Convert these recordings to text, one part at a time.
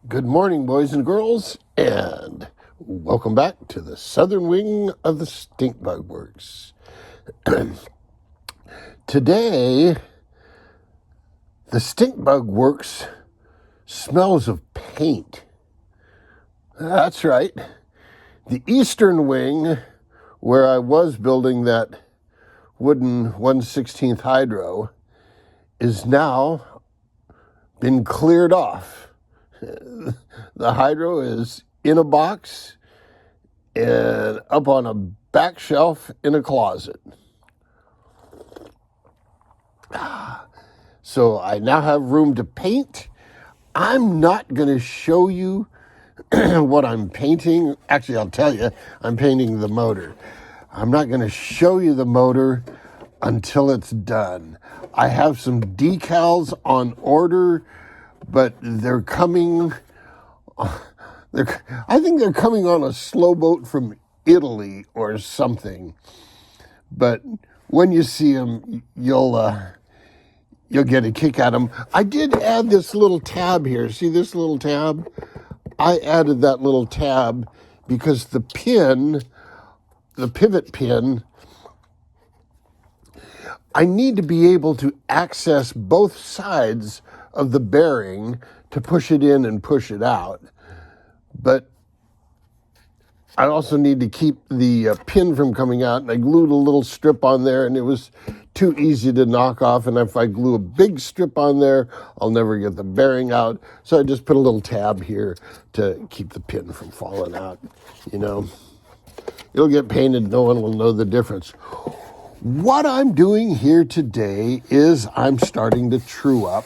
Good morning, boys and girls, and welcome back to the southern wing of the Stink Bug Works. Today, the Stink Bug Works smells of paint. That's right. The eastern wing, where I was building that wooden 1/16 hydro, is now been cleared off. The hydro is in a box and up on a back shelf in a closet. So I now have room to paint. I'm not going to show you what I'm painting. Actually, I'll tell you, I'm painting the motor. I'm not going to show you the motor until it's done. I have some decals on order, but they're coming. I think they're coming on a slow boat from Italy or something. But when you see them, you'll get a kick at them. I did add this little tab here. See this little tab? I added that little tab because the pivot pin, I need to be able to access both sides of the bearing to push it in and push it out. But I also need to keep the pin from coming out, and I glued a little strip on there, and it was too easy to knock off, and if I glue a big strip on there, I'll never get the bearing out, so I just put a little tab here to keep the pin from falling out. It'll get painted, no one will know the difference. What I'm doing here today is I'm starting to true up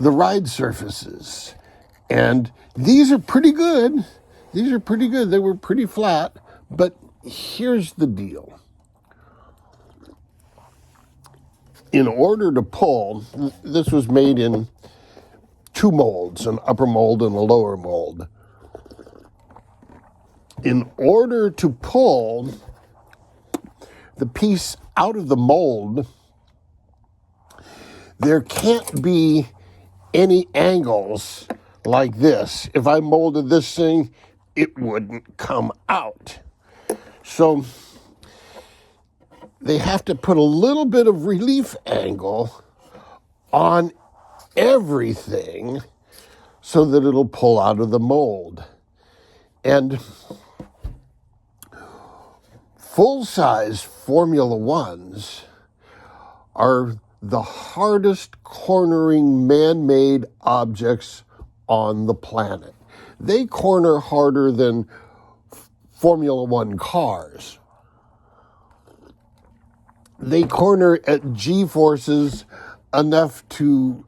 the ride surfaces, and these are pretty good. They were pretty flat, but here's the deal. In order to pull, this was made in two molds, an upper mold and a lower mold. In order to pull the piece out of the mold, there can't be any angles like this. If I molded this thing, it wouldn't come out. So they have to put a little bit of relief angle on everything so that it'll pull out of the mold. And full-size Formula Ones are the hardest cornering man-made objects on the planet. They corner harder than Formula One cars. They corner at G-forces enough to,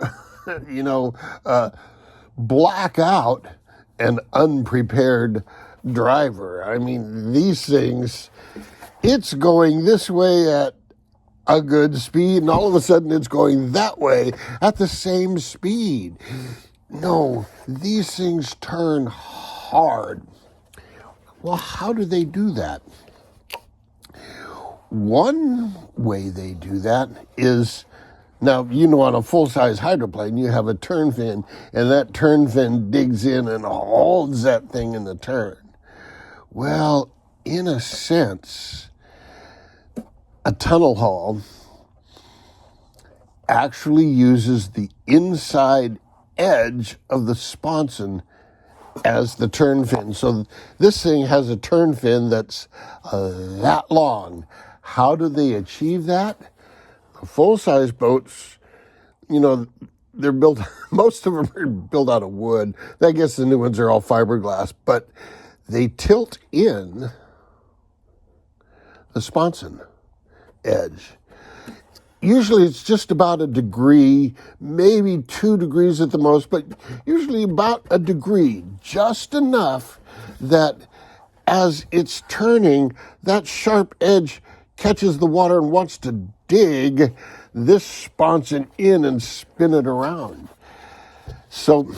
black out an unprepared driver. I mean, these things, it's going this way at a good speed, and all of a sudden it's going that way at the same speed. No, these things turn hard. Well, how do they do that? One way they do that is, now, on a full-size hydroplane, you have a turn fin, and that turn fin digs in and holds that thing in the turn. Well, in a sense, a tunnel hull actually uses the inside edge of the sponson as the turn fin. So this thing has a turn fin that's that long. How do they achieve that? Full-size boats, they're built, most of them are built out of wood. I guess the new ones are all fiberglass, but they tilt in the sponson edge. Usually it's just about a degree, maybe 2 degrees at the most, but usually about a degree, just enough that as it's turning, that sharp edge catches the water and wants to dig this sponson in and spin it around. So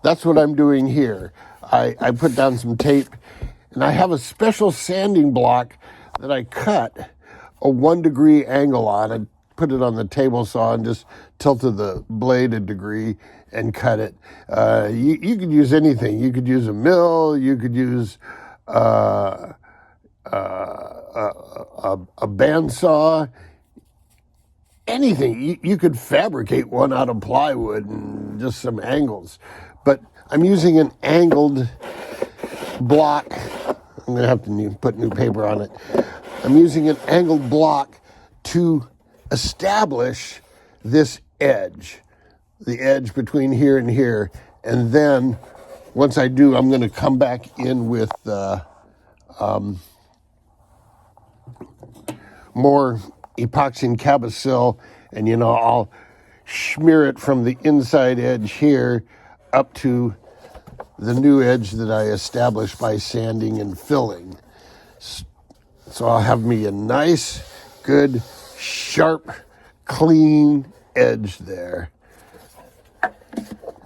that's what I'm doing here. I put down some tape, and I have a special sanding block that I cut a 1 degree angle on. I put it on the table saw and just tilted the blade a degree and cut it. You could use anything. You could use a mill. You could use a bandsaw. Anything. You could fabricate one out of plywood and just some angles. But I'm using an angled block. I'm going to have to put new paper on it. I'm using an angled block to establish this edge, the edge between here and here. And then once I do, I'm going to come back in with more epoxy and Cabosil, and I'll smear it from the inside edge here up to the new edge that I established by sanding and filling. So I'll have me a nice, good, sharp, clean edge there.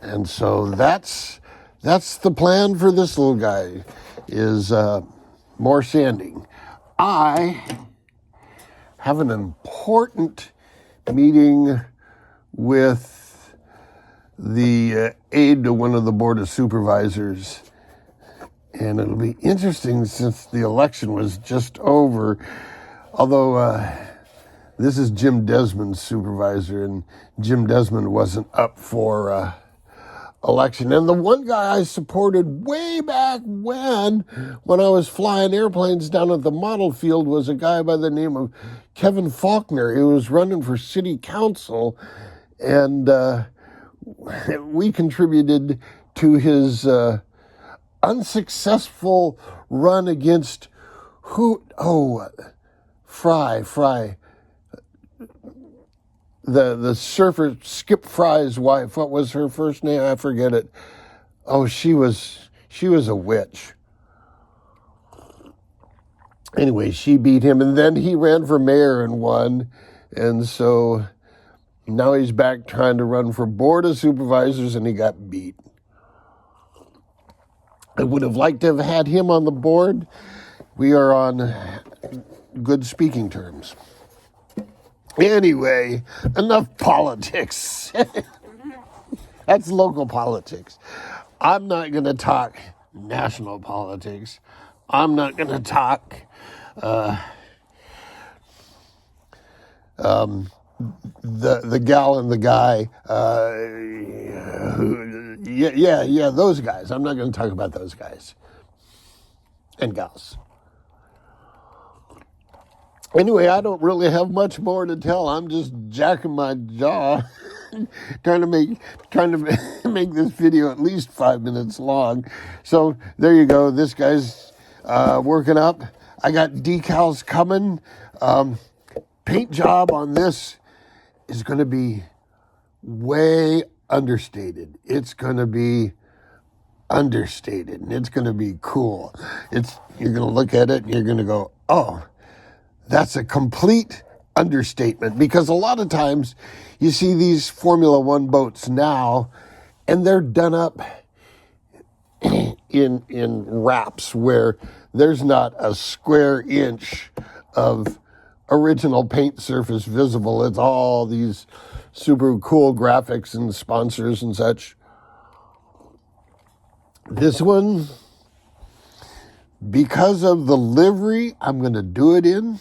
And so that's the plan for this little guy, is more sanding. I have an important meeting with the aide to one of the board of supervisors, and it'll be interesting since the election was just over, although this is Jim Desmond's supervisor, and Jim Desmond wasn't up for election. And the one guy I supported way back when I was flying airplanes down at the model field was a guy by the name of Kevin Faulkner. He was running for city council, and we contributed to his unsuccessful run against Fry. The surfer, Skip Fry's wife. What was her first name? I forget it. Oh, she was a witch. Anyway, she beat him, and then he ran for mayor and won. And so now he's back trying to run for board of supervisors, and he got beat. I would have liked to have had him on the board. We are on good speaking terms. Anyway, enough politics. That's local politics. I'm not going to talk national politics. I'm not going to talk the gal and the guy. Those guys. I'm not going to talk about those guys and gals. Anyway, I don't really have much more to tell. I'm just jacking my jaw, trying to make this video at least 5 minutes long. So there you go. This guy's working up. I got decals coming. Paint job on this is going to be way understated. It's going to be understated, and it's going to be cool. You're going to look at it and you're going to go, oh, that's a complete understatement, because a lot of times you see these Formula One boats now, and they're done up in wraps where there's not a square inch of original paint surface visible. It's all these super cool graphics and sponsors and such. This one, because of the livery I'm going to do it in,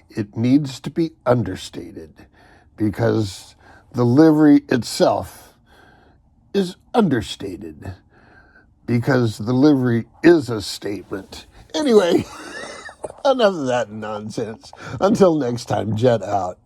it needs to be understated, because the livery itself is understated, because the livery is a statement. Anyway, enough of that nonsense. Until next time, jet out.